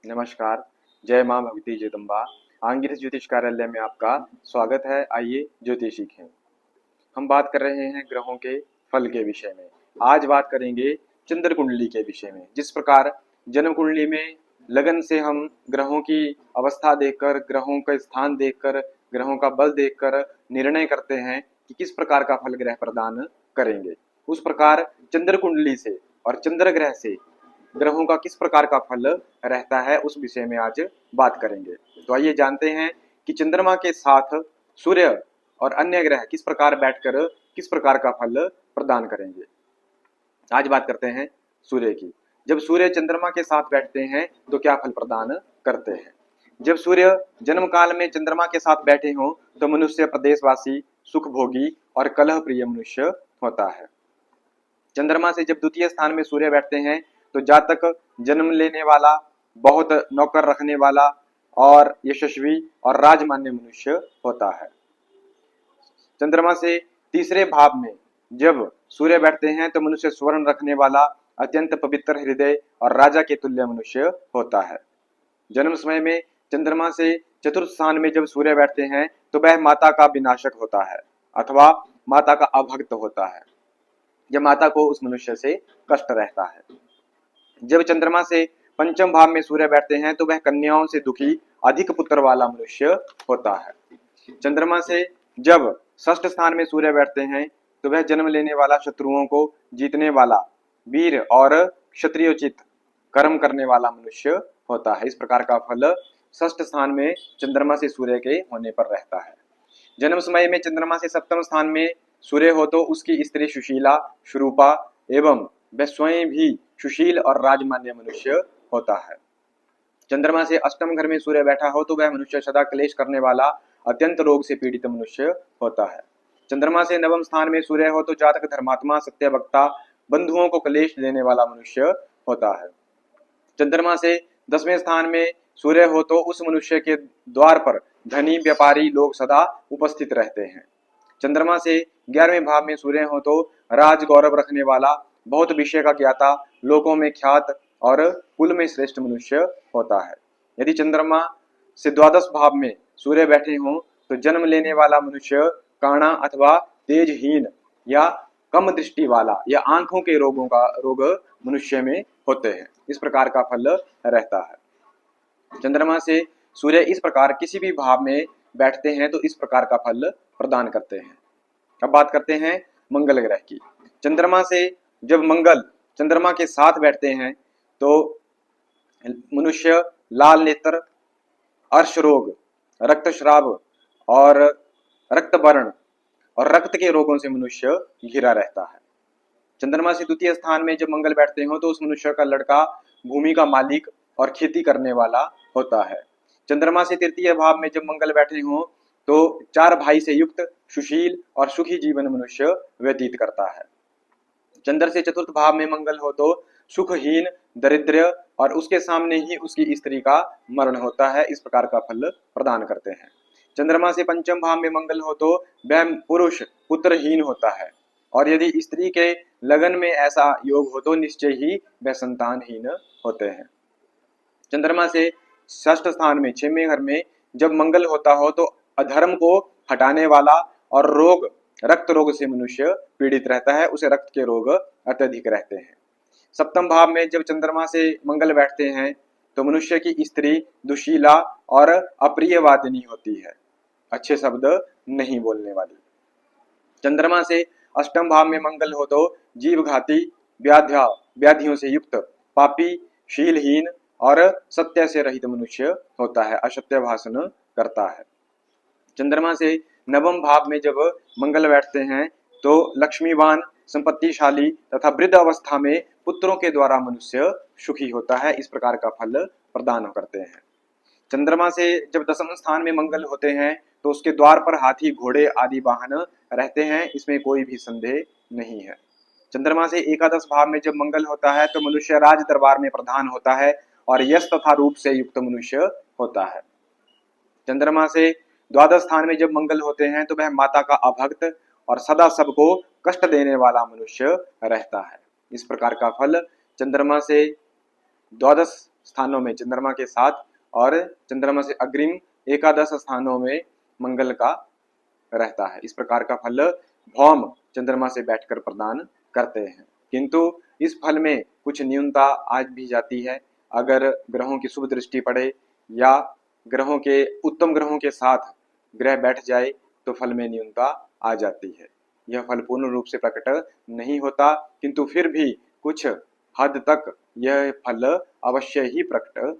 नमस्कार। जय माँ भगवती जगदम्बा। आंगिरस ज्योतिष कार्यालय में आपका स्वागत है। आइए ज्योतिष सीखें। हम बात कर रहे हैं ग्रहों के फल के विषय में। आज बात करेंगे चंद्र कुंडली के विषय में। जिस प्रकार जन्म कुंडली में लगन से हम ग्रहों की अवस्था देखकर, ग्रहों का स्थान देखकर, ग्रहों का बल देखकर निर्णय करते हैं कि किस प्रकार का फल ग्रह प्रदान करेंगे, उस प्रकार चंद्र कुंडली से और चंद्र ग्रह से ग्रहों का किस प्रकार का फल रहता है, उस विषय में आज बात करेंगे। तो आइए जानते हैं कि चंद्रमा के साथ सूर्य और अन्य ग्रह किस प्रकार बैठकर किस प्रकार का फल प्रदान करेंगे। आज बात करते हैं सूर्य की। जब सूर्य चंद्रमा के साथ बैठते हैं तो क्या फल प्रदान करते हैं। जब सूर्य जन्म काल में चंद्रमा के साथ बैठे हों तो मनुष्य प्रदेशवासी, सुखभोगी और कलह प्रिय मनुष्य होता है। चंद्रमा से जब द्वितीय स्थान में सूर्य बैठते हैं तो जातक जन्म लेने वाला, बहुत नौकर रखने वाला और यशस्वी और राजमान्य मनुष्य होता है। चंद्रमा से तीसरे भाव में जब सूर्य बैठते हैं तो मनुष्य स्वर्ण रखने वाला, अत्यंत पवित्र हृदय और राजा के तुल्य मनुष्य होता है। जन्म समय में चंद्रमा से चतुर्थ स्थान में जब सूर्य बैठते हैं तो वह माता का विनाशक होता है अथवा माता का अभक्त होता है। जब माता को उस मनुष्य से कष्ट रहता है। जब चंद्रमा से पंचम भाव में सूर्य बैठते हैं तो वह कन्याओं से दुखी, अधिक पुत्र वाला मनुष्य होता है। चंद्रमा से जब षष्ठ स्थान में सूर्य बैठते हैं तो वह जन्म लेने वाला, शत्रुओं को जीतने वाला, वीर और क्षत्रियोचित कर्म करने वाला मनुष्य होता है। इस प्रकार का फल षष्ठ स्थान में चंद्रमा से सूर्य के होने पर रहता है। जन्म समय में चंद्रमा से सप्तम स्थान में सूर्य हो तो उसकी स्त्री सुशीला, शुरूपा एवं वह स्वयं भी सुशील और राजमान्य मनुष्य होता है। चंद्रमा से अष्टम घर में सूर्य बैठा हो तो वह मनुष्य सदा क्लेश करने वाला, अत्यंत रोग से पीड़ित मनुष्य होता है। चंद्रमा से नवम स्थान में सूर्य हो तो जातक धर्मात्मा, सत्यवक्ता, बंधुओं को क्लेश देने वाला मनुष्य होता है। चंद्रमा से दसवें स्थान में सूर्य हो तो उस मनुष्य के द्वार पर धनी, व्यापारी लोग सदा उपस्थित रहते हैं। चंद्रमा से 11वें भाव में सूर्य हो तो राज गौरव रखने वाला, बहुत विषय का ज्ञाता, लोकों में ख्यात और कुल में श्रेष्ठ मनुष्य होता है। यदि चंद्रमा से द्वादश भाव में सूर्य बैठे हों तो जन्म लेने वाला मनुष्य काणा अथवा तेजहीन या कम दृष्टि वाला या आंखों के रोग मनुष्य में होते हैं। इस प्रकार का फल रहता है। चंद्रमा से सूर्य इस प्रकार किसी भी भाव में बैठते हैं तो इस प्रकार का फल प्रदान करते हैं। अब बात करते हैं मंगल ग्रह की। चंद्रमा से जब मंगल चंद्रमा के साथ बैठते हैं तो मनुष्य लाल नेत्र, अर्श रोग, रक्तस्राव और रक्तबर्ण और रक्त के रोगों से मनुष्य घिरा रहता है। चंद्रमा से द्वितीय स्थान में जब मंगल बैठते हो तो उस मनुष्य का लड़का भूमि का मालिक और खेती करने वाला होता है। चंद्रमा से तृतीय भाव में जब मंगल बैठे हो तो 4 भाई से युक्त, सुशील और सुखी जीवन मनुष्य व्यतीत करता है। चंद्र से चतुर्थ भाव में मंगल हो तो सुखहीन, दरिद्र और उसके सामने ही उसकी स्त्री का मरण होता है। इस प्रकार का फल प्रदान करते हैं। चंद्रमा से पंचम भाव में मंगल हो तो वह पुरुष पुत्रहीन होता है और यदि स्त्री के लगन में ऐसा योग हो तो निश्चय ही वह संतानहीन होते हैं। चंद्रमा से षष्ठ स्थान में 6वें घर में जब मंगल होता हो तो अधर्म को हटाने वाला और रोग, रक्त रोग से मनुष्य पीड़ित रहता है, उसे रक्त के रोग अत्यधिक रहते हैं। सप्तम भाव में जब चंद्रमा से मंगल बैठते हैं तो मनुष्य की स्त्री दुशीला और अप्रियवादिनी होती है, अच्छे शब्द नहीं बोलने वाली। चंद्रमा से अष्टम भाव में मंगल हो तो जीवघाती, व्याधियों से युक्त, पापी, शीलहीन और सत्य से रहित मनुष्य होता है, असत्य भाषण करता है। चंद्रमा से नवम भाव में जब मंगल बैठते हैं तो लक्ष्मीवान, संपत्तिशाली तथा वृद्ध अवस्था में पुत्रों के द्वारा मनुष्य सुखी होता है। इस प्रकार का फल प्रदान करते हैं। चंद्रमा से जब दसम स्थान में मंगल होते हैं तो उसके द्वार पर हाथी, घोड़े आदि वाहन रहते हैं, इसमें कोई भी संदेह नहीं है। चंद्रमा से एकादश भाव में जब मंगल होता है तो मनुष्य राज दरबार में प्रधान होता है और यश तथा रूप से युक्त मनुष्य होता है। चंद्रमा से द्वादश स्थान में जब मंगल होते हैं तो वह माता का अभक्त और सदा सबको कष्ट देने वाला मनुष्य रहता है। इस प्रकार का फल चंद्रमा से द्वादश स्थानों में चंद्रमा के साथ और चंद्रमा से अग्रिम एकादश स्थानों में मंगल का रहता है। इस प्रकार का फल भौम चंद्रमा से बैठकर प्रदान करते हैं। किंतु इस फल में कुछ न्यूनता आज भी जाती है। अगर ग्रहों की शुभ दृष्टि पड़े या ग्रहों के उत्तम ग्रहों के साथ ग्रह बैठ जाए तो फल में न्यूनता आ जाती है। यह फल पूर्ण रूप से प्रकट नहीं होता, किंतु फिर भी कुछ हद तक यह फल अवश्य ही प्रकट